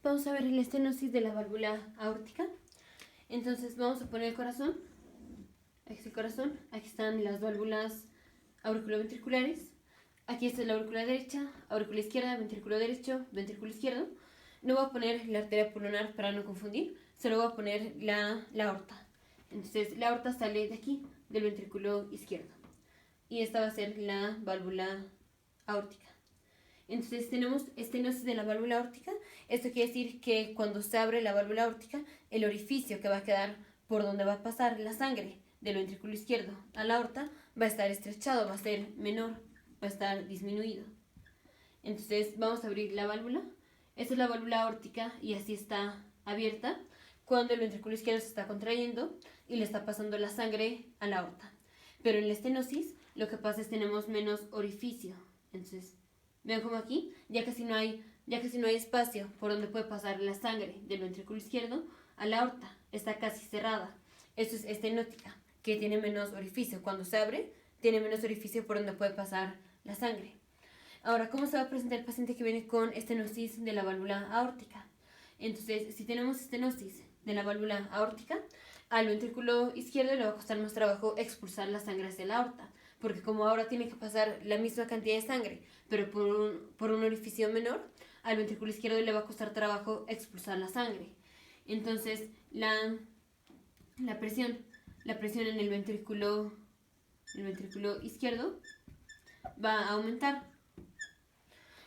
Vamos a ver el estenosis de la válvula aórtica. Entonces vamos a poner el corazón. Aquí está el corazón. Aquí están las válvulas auriculoventriculares. Aquí está la aurícula derecha, aurícula izquierda, ventrículo derecho, ventrículo izquierdo. No voy a poner la arteria pulmonar para no confundir. Solo voy a poner la aorta. Entonces la aorta sale de aquí, del ventrículo izquierdo. Y esta va a ser la válvula aórtica. Entonces tenemos estenosis de la válvula aórtica. Esto quiere decir que cuando se abre la válvula aórtica, el orificio que va a quedar por donde va a pasar la sangre del ventrículo izquierdo a la aorta va a estar estrechado, va a ser menor, va a estar disminuido. Entonces vamos a abrir la válvula. Esta es la válvula aórtica y así está abierta cuando el ventrículo izquierdo se está contrayendo y le está pasando la sangre a la aorta. Pero en la estenosis lo que pasa es que tenemos menos orificio. Entonces, vean como aquí ya casi no hay espacio por donde puede pasar la sangre del ventrículo izquierdo a la aorta. Está casi cerrada. Esto es estenótica, que tiene menos orificio. Cuando se abre, tiene menos orificio por donde puede pasar la sangre. Ahora, ¿cómo se va a presentar el paciente que viene con estenosis de la válvula aórtica? Entonces, si tenemos estenosis de la válvula aórtica, al ventrículo izquierdo le va a costar más trabajo expulsar la sangre hacia la aorta, porque como ahora tiene que pasar la misma cantidad de sangre, pero por un orificio menor, al ventrículo izquierdo le va a costar trabajo expulsar la sangre. Entonces, la presión en el ventrículo izquierdo va a aumentar.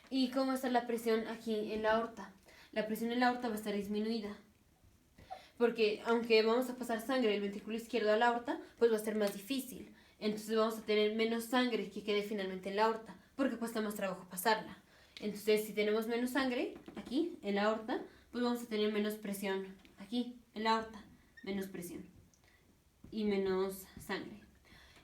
¿Y cómo está la presión aquí en la aorta? La presión en la aorta va a estar disminuida. Porque aunque vamos a pasar sangre del ventrículo izquierdo a la aorta, pues va a ser más difícil. Entonces vamos a tener menos sangre que quede finalmente en la aorta, porque cuesta más trabajo pasarla. Entonces, si tenemos menos sangre aquí en la aorta, pues vamos a tener menos presión aquí en la aorta, menos presión y menos sangre.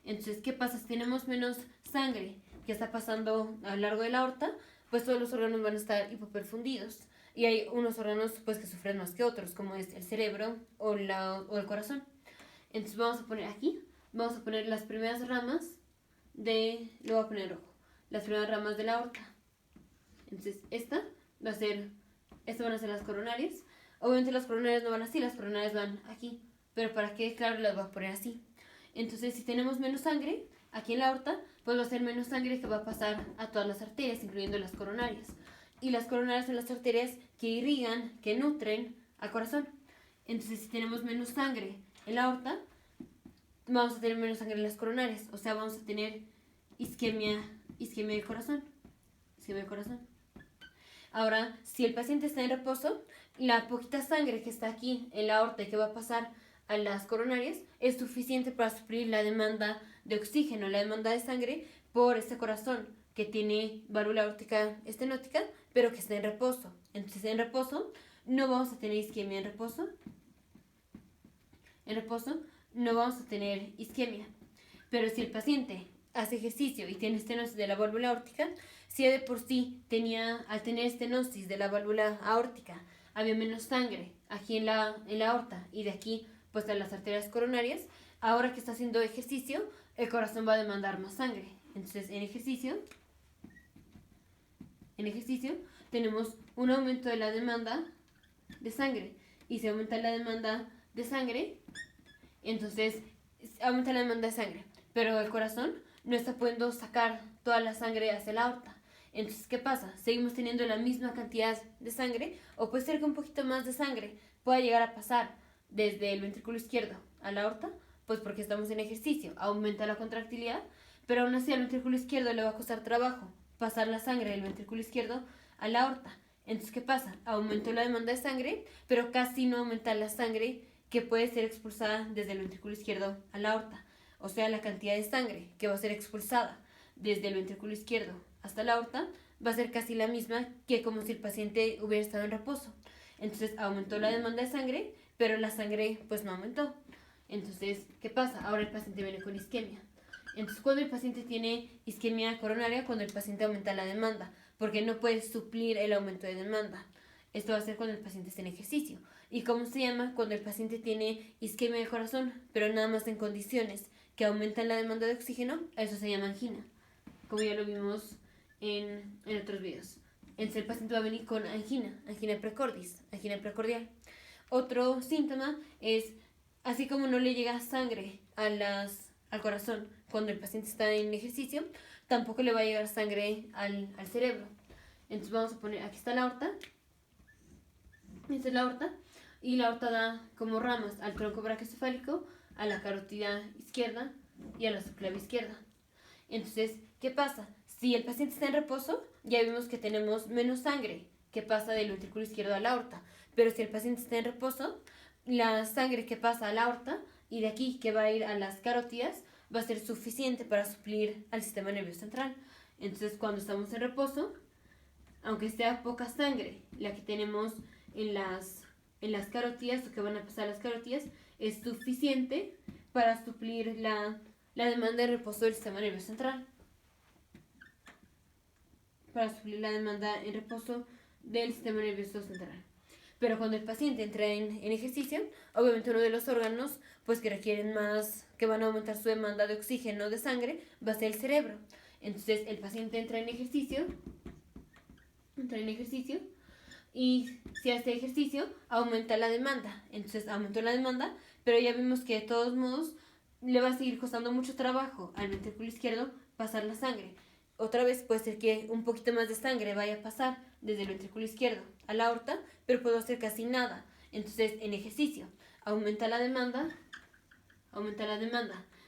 Entonces, ¿qué pasa? Si tenemos menos sangre que está pasando a lo largo de la aorta, pues todos los órganos van a estar hipoperfundidos. Y hay unos órganos pues que sufren más que otros, como es el cerebro o el corazón. Entonces vamos a poner aquí, vamos a poner las primeras ramas lo voy a poner rojo, las primeras ramas de la aorta. Entonces estas van a ser las coronarias. Obviamente las coronarias no van así, las coronarias van aquí. Pero para que claro, las voy a poner así. Entonces si tenemos menos sangre aquí en la aorta, pues va a ser menos sangre que va a pasar a todas las arterias, incluyendo las coronarias. Y las coronarias son las arterias que irrigan, que nutren al corazón. Entonces si tenemos menos sangre en la aorta, vamos a tener menos sangre en las coronarias. O sea, vamos a tener isquemia del corazón. Isquemia del corazón. Ahora, si el paciente está en reposo, la poquita sangre que está aquí en la aorta y que va a pasar a las coronarias es suficiente para suplir la demanda de oxígeno, la demanda de sangre por este corazón que tiene válvula aórtica estenótica, pero que está en reposo. Entonces, en reposo no vamos a tener isquemia en reposo. En reposo no vamos a tener isquemia. Pero si el paciente hace ejercicio y tiene estenosis de la válvula aórtica, si de por sí al tener estenosis de la válvula aórtica, había menos sangre aquí en la aorta y de aquí pues a las arterias coronarias, ahora que está haciendo ejercicio, el corazón va a demandar más sangre. Entonces, en ejercicio tenemos un aumento de la demanda de sangre. Y si aumenta la demanda de sangre, entonces aumenta la demanda de sangre. Pero el corazón no está pudiendo sacar toda la sangre hacia la aorta. Entonces, ¿qué pasa? Seguimos teniendo la misma cantidad de sangre, o puede ser que un poquito más de sangre pueda llegar a pasar desde el ventrículo izquierdo a la aorta, pues porque estamos en ejercicio, aumenta la contractilidad, pero aún así al ventrículo izquierdo le va a costar trabajo pasar la sangre del ventrículo izquierdo a la aorta. Entonces, ¿qué pasa? Aumentó la demanda de sangre, pero casi no aumenta la sangre que puede ser expulsada desde el ventrículo izquierdo a la aorta. O sea, la cantidad de sangre que va a ser expulsada desde el ventrículo izquierdo hasta la aorta va a ser casi la misma que como si el paciente hubiera estado en reposo. Entonces aumentó la demanda de sangre, pero la sangre pues no aumentó. Entonces, ¿qué pasa? Ahora el paciente viene con isquemia. Entonces, cuando el paciente tiene isquemia coronaria, cuando el paciente aumenta la demanda, porque no puede suplir el aumento de demanda. Esto va a ser cuando el paciente esté en ejercicio. ¿Y cómo se llama? Cuando el paciente tiene isquemia del corazón, pero nada más en condiciones que aumentan la demanda de oxígeno, eso se llama angina, como ya lo vimos en otros videos. Entonces el paciente va a venir con angina precordis, angina precordial. Otro síntoma es, así como no le llega sangre al corazón cuando el paciente está en ejercicio, tampoco le va a llegar sangre al cerebro. Entonces vamos a poner, aquí está la aorta, esta es la aorta, y la aorta da como ramas al tronco brachiocefálico, a la carótida izquierda y a la subclavia izquierda. Entonces, ¿qué pasa? Si el paciente está en reposo, ya vimos que tenemos menos sangre que pasa del ventrículo izquierdo a la aorta. Pero si el paciente está en reposo, la sangre que pasa a la aorta y de aquí que va a ir a las carótidas va a ser suficiente para suplir al sistema nervioso central. Entonces, cuando estamos en reposo, aunque sea poca sangre, la que tenemos en las carótidas o que van a pasar a las carótidas, es suficiente para suplir la demanda de reposo del sistema nervioso central. Para suplir la demanda en reposo del sistema nervioso central. Pero cuando el paciente entra en ejercicio, obviamente uno de los órganos pues que requieren más, que van a aumentar su demanda de oxígeno, de sangre, va a ser el cerebro. Entonces el paciente entra en ejercicio y si hace ejercicio aumenta la demanda. Entonces aumentó la demanda, pero ya vimos que de todos modos le va a seguir costando mucho trabajo al ventrículo izquierdo pasar la sangre. Otra vez puede ser que un poquito más de sangre vaya a pasar desde el ventrículo izquierdo a la aorta, pero puede hacer casi nada. Entonces, en ejercicio, aumenta la demanda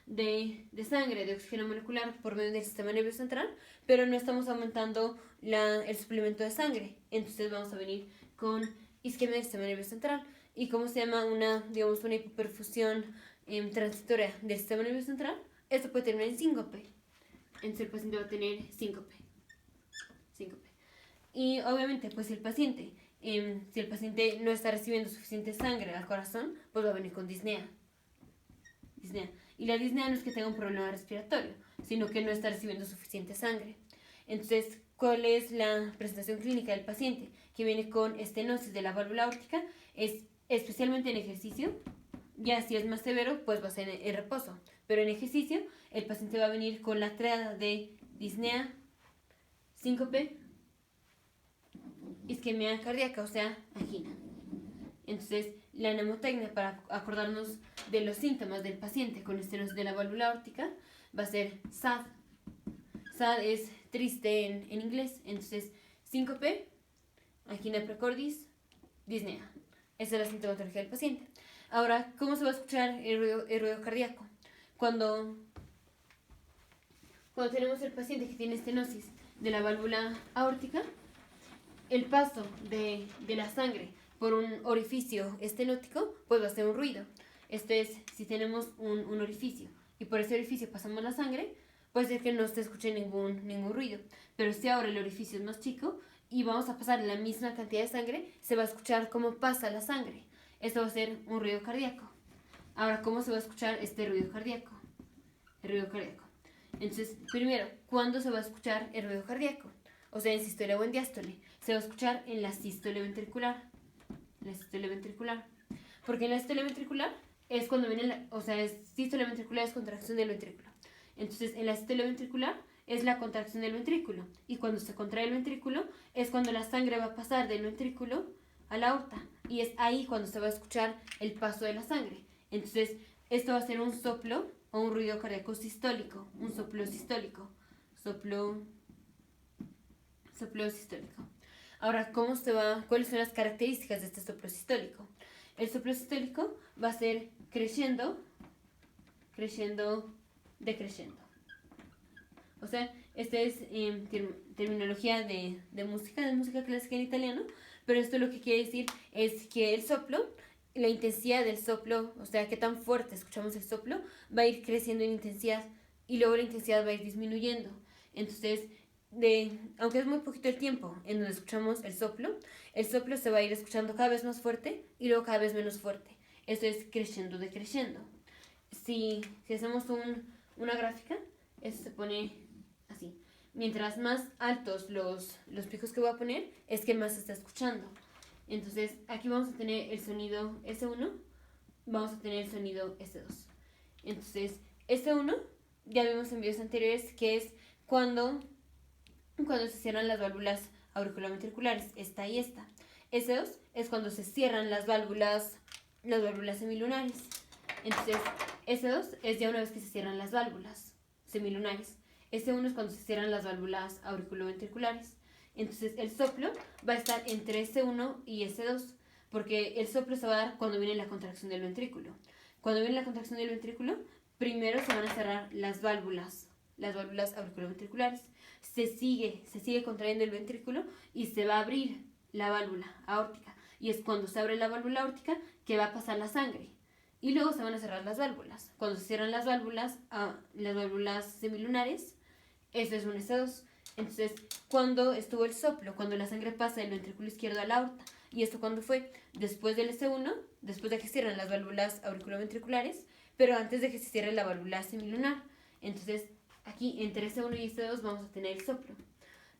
de sangre, de oxígeno molecular por medio del sistema nervioso central, pero no estamos aumentando el suplemento de sangre. Entonces vamos a venir con isquemia del sistema nervioso central. ¿Y cómo se llama una hipoperfusión transitoria del sistema nervioso central? Esto puede terminar en síncope. Entonces el paciente va a tener síncope. Y obviamente, pues si el paciente no está recibiendo suficiente sangre al corazón, pues va a venir con disnea. Y la disnea no es que tenga un problema respiratorio, sino que no está recibiendo suficiente sangre. Entonces, ¿cuál es la presentación clínica del paciente? Que viene con estenosis de la válvula aórtica, es especialmente en ejercicio. Ya si es más severo, pues va a ser en reposo. Pero en ejercicio, el paciente va a venir con la triada de disnea, síncope, isquemia cardíaca, o sea, angina. Entonces, la mnemotecnia para acordarnos de los síntomas del paciente con estenosis de la válvula aórtica va a ser SAD. SAD es triste en inglés. Entonces, síncope, angina precordis, disnea. Esa es la sintomatología del paciente. Ahora, ¿cómo se va a escuchar el ruido cardíaco? Cuando tenemos el paciente que tiene estenosis de la válvula aórtica, el paso de la sangre por un orificio estenótico pues va a ser un ruido. Esto es, si tenemos un orificio y por ese orificio pasamos la sangre, puede ser que no se escuche ningún ruido. Pero si ahora el orificio es más chico y vamos a pasar la misma cantidad de sangre, se va a escuchar cómo pasa la sangre. Esto va a ser un ruido cardíaco. Ahora, ¿cómo se va a escuchar este ruido cardíaco? El ruido cardíaco. Entonces, primero, ¿cuándo se va a escuchar el ruido cardíaco? O sea, en sístole o en diástole. Se va a escuchar en la sístole ventricular. Porque en la sístole ventricular es cuando viene sístole ventricular es contracción del ventrículo. Entonces, en la sístole ventricular es la contracción del ventrículo. Y cuando se contrae el ventrículo es cuando la sangre va a pasar del ventrículo a la aorta. Y es ahí cuando se va a escuchar el paso de la sangre. Entonces, esto va a ser un soplo o un ruido cardíaco sistólico. Un soplo sistólico. Soplo sistólico. Ahora, ¿cuáles son las características de este soplo sistólico? El soplo sistólico va a ser creciendo, decreciendo. O sea, esta es terminología de música clásica en italiano, pero esto lo que quiere decir es que el soplo, la intensidad del soplo, o sea, qué tan fuerte escuchamos el soplo, va a ir creciendo en intensidad y luego la intensidad va a ir disminuyendo. Entonces, aunque es muy poquito el tiempo en donde escuchamos el soplo se va a ir escuchando cada vez más fuerte y luego cada vez menos fuerte. Esto es creciendo, decreciendo. Si hacemos una gráfica, esto se pone así. Mientras más altos los picos que voy a poner, es que más se está escuchando. Entonces, aquí vamos a tener el sonido S1, vamos a tener el sonido S2. Entonces, S1, ya vimos en videos anteriores que es cuando se cierran las válvulas auriculoventriculares, esta y esta. S2 es cuando se cierran las válvulas semilunares. Entonces, S2 es ya una vez que se cierran las válvulas semilunares. S1 es cuando se cierran las válvulas auriculoventriculares. Entonces, el soplo va a estar entre S1 y S2, porque el soplo se va a dar cuando viene la contracción del ventrículo. Cuando viene la contracción del ventrículo, primero se van a cerrar las válvulas auriculoventriculares. Se sigue contrayendo el ventrículo y se va a abrir la válvula aórtica. Y es cuando se abre la válvula aórtica que va a pasar la sangre. Y luego se van a cerrar las válvulas. Cuando se cierran las válvulas semilunares, eso es un S2. Entonces, cuando estuvo el soplo, cuando la sangre pasa del ventrículo izquierdo a la aorta, ¿y esto cuándo fue? Después del S1, después de que se cierran las válvulas auriculoventriculares, pero antes de que se cierre la válvula semilunar. Entonces, aquí entre S1 y S2 vamos a tener el soplo.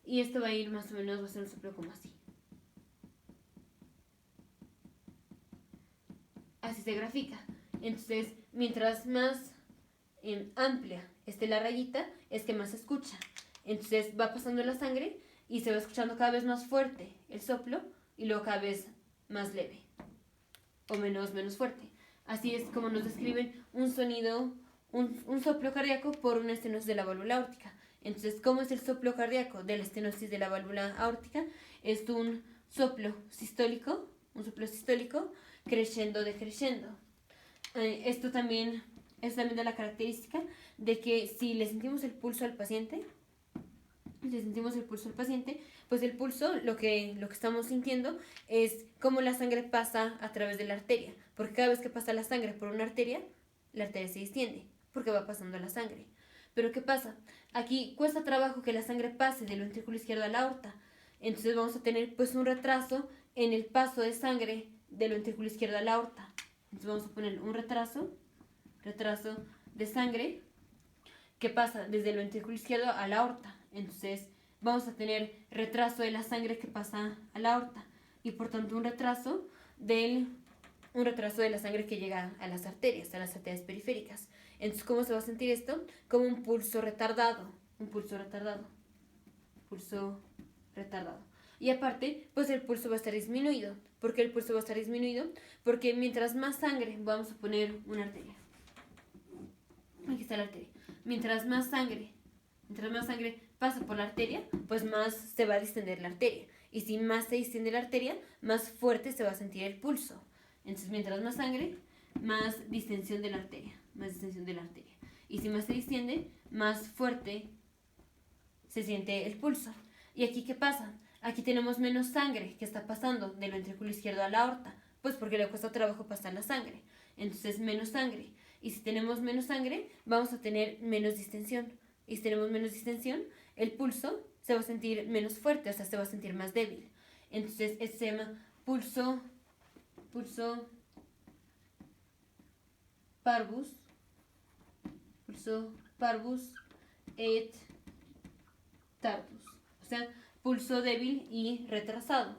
Y esto va a ir más o menos, va a ser un soplo como así. Así se grafica. Entonces, mientras más amplia esté la rayita, es que más se escucha. Entonces va pasando la sangre y se va escuchando cada vez más fuerte el soplo y luego cada vez más leve o menos fuerte. Así es como nos describen un sonido, un soplo cardíaco por una estenosis de la válvula aórtica. Entonces, ¿cómo es el soplo cardíaco de la estenosis de la válvula aórtica? Es un soplo sistólico decreciendo. Esto también es también de la característica de que si le sentimos el pulso al paciente, pues el pulso, lo que estamos sintiendo es cómo la sangre pasa a través de la arteria, porque cada vez que pasa la sangre por una arteria, la arteria se distiende, porque va pasando la sangre. Pero ¿qué pasa? Aquí cuesta trabajo que la sangre pase del ventrículo izquierdo a la aorta, entonces vamos a tener pues un retraso en el paso de sangre del ventrículo izquierdo a la aorta. Entonces vamos a poner un retraso de sangre que pasa desde el ventrículo izquierdo a la aorta. Entonces vamos a tener retraso de la sangre que pasa a la aorta y por tanto un retraso de la sangre que llega a las arterias periféricas. Entonces, ¿cómo se va a sentir esto? Como un pulso retardado. Y aparte, pues el pulso va a estar disminuido. ¿Por qué el pulso va a estar disminuido? Porque mientras más sangre, vamos a poner una arteria. Aquí está la arteria. Mientras más sangre pasa por la arteria, pues más se va a distender la arteria. Y si más se distiende la arteria, más fuerte se va a sentir el pulso. Entonces, mientras más sangre, más distensión de la arteria. Y si más se distiende, más fuerte se siente el pulso. ¿Y aquí qué pasa? Aquí tenemos menos sangre que está pasando del ventrículo izquierdo a la aorta, pues porque le cuesta trabajo pasar la sangre. Entonces, menos sangre. Y si tenemos menos sangre, vamos a tener menos distensión. Y si tenemos menos distensión, el pulso se va a sentir menos fuerte, o sea, se va a sentir más débil. Entonces, esto se llama pulso parvus et tardus. O sea, pulso débil y retrasado.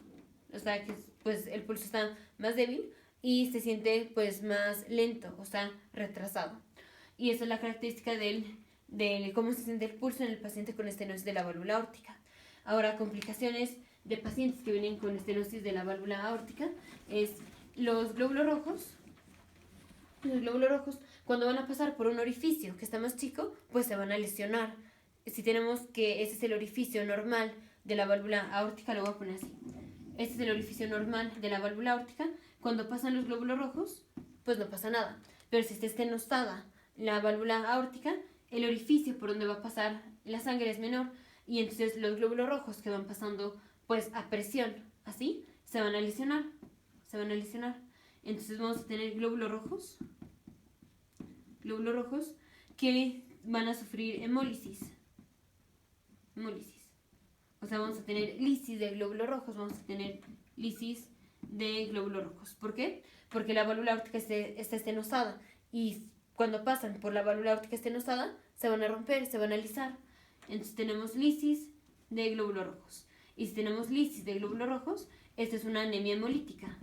O sea, que pues el pulso está más débil y se siente pues más lento, o sea, retrasado. Y esa es la característica de cómo se siente el pulso en el paciente con estenosis de la válvula aórtica. Ahora, complicaciones de pacientes que vienen con estenosis de la válvula aórtica es los glóbulos rojos. Los glóbulos rojos, cuando van a pasar por un orificio que está más chico, pues se van a lesionar. Si tenemos que ese es el orificio normal de la válvula aórtica, lo voy a poner así. Este es el orificio normal de la válvula aórtica. Cuando pasan los glóbulos rojos, pues no pasa nada. Pero si está estenosada la válvula aórtica, el orificio por donde va a pasar la sangre es menor y entonces los glóbulos rojos que van pasando pues a presión, así, se van a lesionar. Entonces vamos a tener glóbulos rojos que van a sufrir hemólisis. O sea, vamos a tener lisis de glóbulos rojos, ¿Por qué? Porque la válvula aórtica está estenosada y cuando pasan por la válvula aórtica estenosada se van a romper, se van a lisar. Entonces tenemos lisis de glóbulos rojos. Y si tenemos lisis de glóbulos rojos, esta es una anemia hemolítica.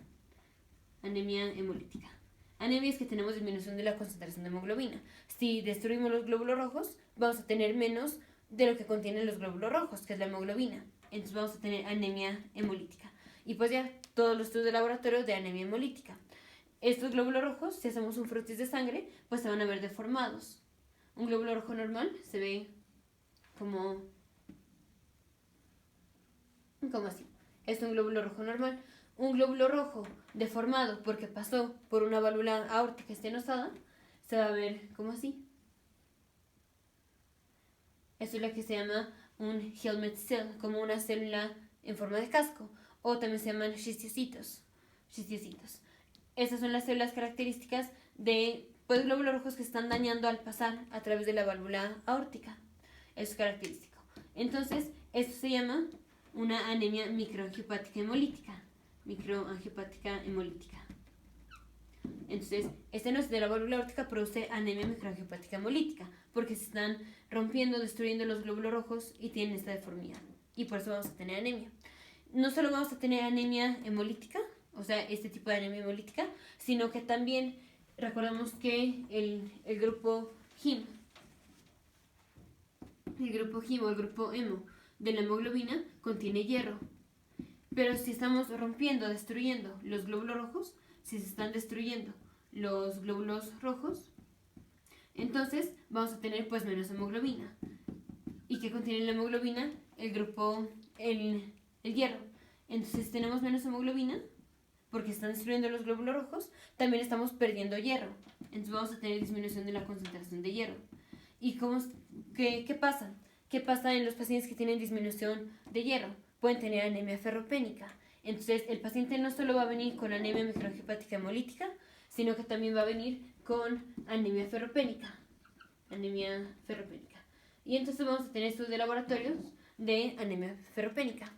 Anemia es que tenemos disminución de la concentración de hemoglobina. Si destruimos los glóbulos rojos, vamos a tener menos de lo que contienen los glóbulos rojos, que es la hemoglobina. entonces vamos a tener anemia hemolítica. Y pues ya, todos los estudios de laboratorio de anemia hemolítica. Estos glóbulos rojos, si hacemos un frotis de sangre, pues se van a ver deformados. Un glóbulo rojo normal se ve como así. Es un glóbulo rojo normal. Un glóbulo rojo deformado porque pasó por una válvula aórtica estenosada se va a ver como así. Esto es lo que se llama un helmet cell, como una célula en forma de casco, o también se llaman schistiocitos. Estas son las células características de pues, glóbulos rojos que están dañando al pasar a través de la válvula aórtica. Eso es característico. Entonces, esto se llama una anemia microangiopática hemolítica. Entonces, estenosis de la válvula aórtica produce anemia microangiopática hemolítica porque se están rompiendo, destruyendo los glóbulos rojos y tienen esta deformidad. Y por eso vamos a tener anemia. No solo vamos a tener anemia hemolítica, o sea, este tipo de anemia hemolítica, sino que también recordamos que el grupo HIM, o el grupo hemo de la hemoglobina contiene hierro. Pero si estamos rompiendo, destruyendo los glóbulos rojos, si se están destruyendo los glóbulos rojos, entonces vamos a tener pues menos hemoglobina. ¿Y qué contiene la hemoglobina? El hierro. Entonces si tenemos menos hemoglobina, porque están destruyendo los glóbulos rojos, también estamos perdiendo hierro. Entonces vamos a tener disminución de la concentración de hierro. ¿Y qué pasa? ¿Qué pasa en los pacientes que tienen disminución de hierro? Pueden tener anemia ferropénica. Entonces, el paciente no solo va a venir con anemia microangiopática hemolítica, sino que también va a venir con anemia ferropénica. Y entonces vamos a tener estudios de laboratorios de anemia ferropénica.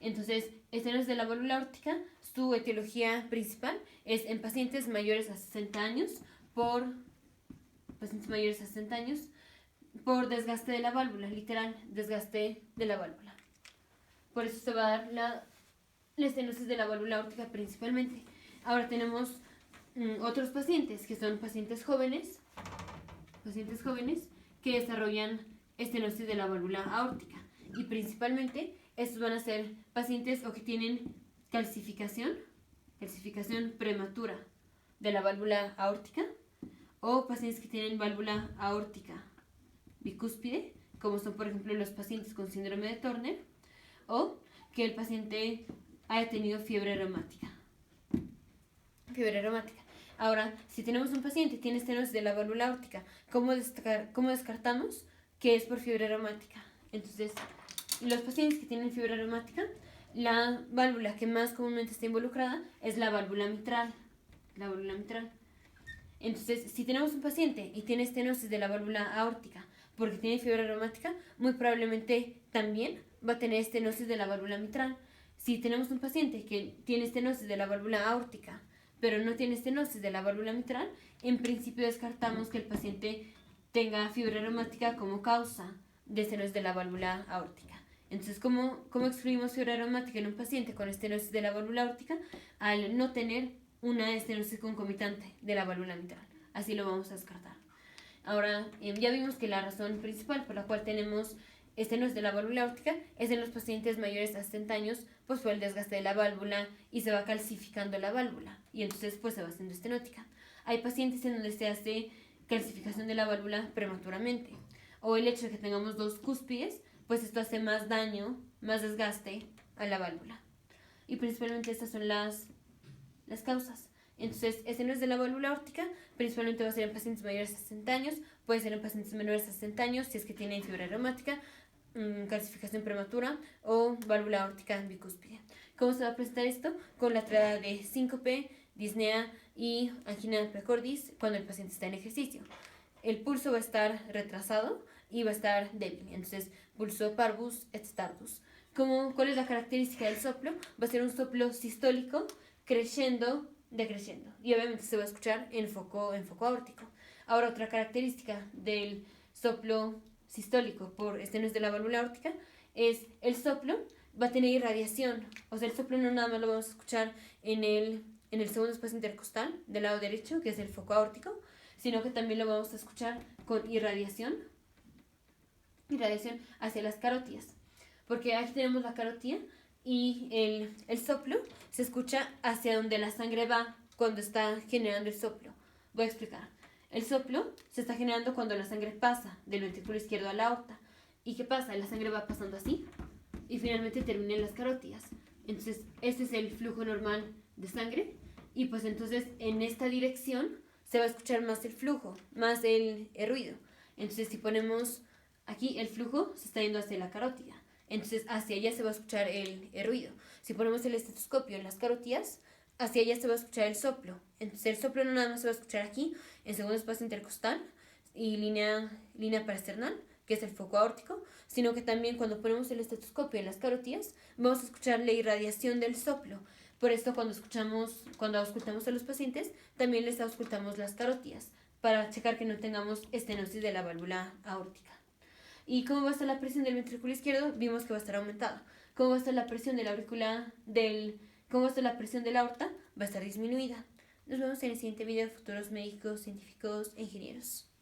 Entonces, estenosis de la válvula aórtica, su etiología principal es en pacientes mayores a 60 años por desgaste de la válvula, literal, desgaste de la válvula. Por eso se va a dar la estenosis de la válvula aórtica principalmente. Ahora tenemos otros pacientes que son pacientes jóvenes que desarrollan estenosis de la válvula aórtica. Y principalmente estos van a ser pacientes o que tienen calcificación prematura de la válvula aórtica, o pacientes que tienen válvula aórtica bicúspide, como son por ejemplo los pacientes con síndrome de Turner, o que el paciente haya tenido fiebre reumática. Ahora, si tenemos un paciente que tiene estenosis de la válvula aórtica, ¿cómo descartamos que es por fiebre reumática? Entonces, los pacientes que tienen fiebre reumática, la válvula que más comúnmente está involucrada es la válvula mitral. Entonces, si tenemos un paciente y tiene estenosis de la válvula aórtica porque tiene fiebre reumática, muy probablemente también va a tener estenosis de la válvula mitral. Si tenemos un paciente que tiene estenosis de la válvula aórtica, pero no tiene estenosis de la válvula mitral, en principio descartamos que el paciente tenga fiebre reumática como causa de estenosis de la válvula aórtica. Entonces, ¿cómo excluimos fiebre reumática en un paciente con estenosis de la válvula aórtica? Al no tener una estenosis concomitante de la válvula mitral. Así lo vamos a descartar. Ahora, ya vimos que la razón principal por la cual tenemos estenosis de la válvula aórtica es en los pacientes mayores a 70 años, pues fue el desgaste de la válvula y se va calcificando la válvula y entonces pues se va haciendo estenótica. Hay pacientes en donde se hace calcificación de la válvula prematuramente, o el hecho de que tengamos dos cúspides, pues esto hace más daño, más desgaste a la válvula. Y principalmente estas son las causas. Entonces, estenosis de la válvula aórtica principalmente va a ser en pacientes mayores a 60 años, puede ser en pacientes menores a 60 años si es que tienen fiebre reumática, calcificación prematura o válvula aórtica bicúspide. ¿Cómo se va a presentar esto? Con la entrada de síncope, disnea y angina precordis cuando el paciente está en ejercicio. El pulso va a estar retrasado y va a estar débil. Entonces, pulso parvus et tardus. ¿Cuál es la característica del soplo? Va a ser un soplo sistólico, creciendo, decreciendo. Y obviamente se va a escuchar en foco aórtico. Ahora, otra característica del soplo sistólico por estenosis de la válvula aórtica es el soplo va a tener irradiación. O sea, el soplo no nada más lo vamos a escuchar en el segundo espacio intercostal del lado derecho, que es el foco aórtico, sino que también lo vamos a escuchar con irradiación hacia las carótidas. Porque aquí tenemos la carotida y el soplo se escucha hacia donde la sangre va cuando está generando el soplo. Voy a explicar. El soplo se está generando cuando la sangre pasa del ventrículo izquierdo a la aorta. ¿Y qué pasa? La sangre va pasando así y finalmente termina en las carótidas. Entonces, este es el flujo normal de sangre y pues entonces en esta dirección se va a escuchar más el flujo, más el ruido. Entonces, si ponemos aquí el flujo se está yendo hacia la carótida. Entonces, hacia allá se va a escuchar el ruido. Si ponemos el estetoscopio en las carótidas, hacia allá se va a escuchar el soplo. Entonces, el soplo no nada más se va a escuchar aquí, en segundo espacio intercostal y línea parasternal, que es el foco aórtico, sino que también cuando ponemos el estetoscopio en las carótidas, vamos a escuchar la irradiación del soplo. Por esto, cuando auscultamos a los pacientes, también les auscultamos las carótidas, para checar que no tengamos estenosis de la válvula aórtica. ¿Y cómo va a estar la presión del ventrículo izquierdo? Vimos que va a estar aumentada. ¿Cómo va a estar la presión de la cómo va a estar la presión de la aorta? Va a estar disminuida. Nos vemos en el siguiente video, futuros médicos, científicos e ingenieros.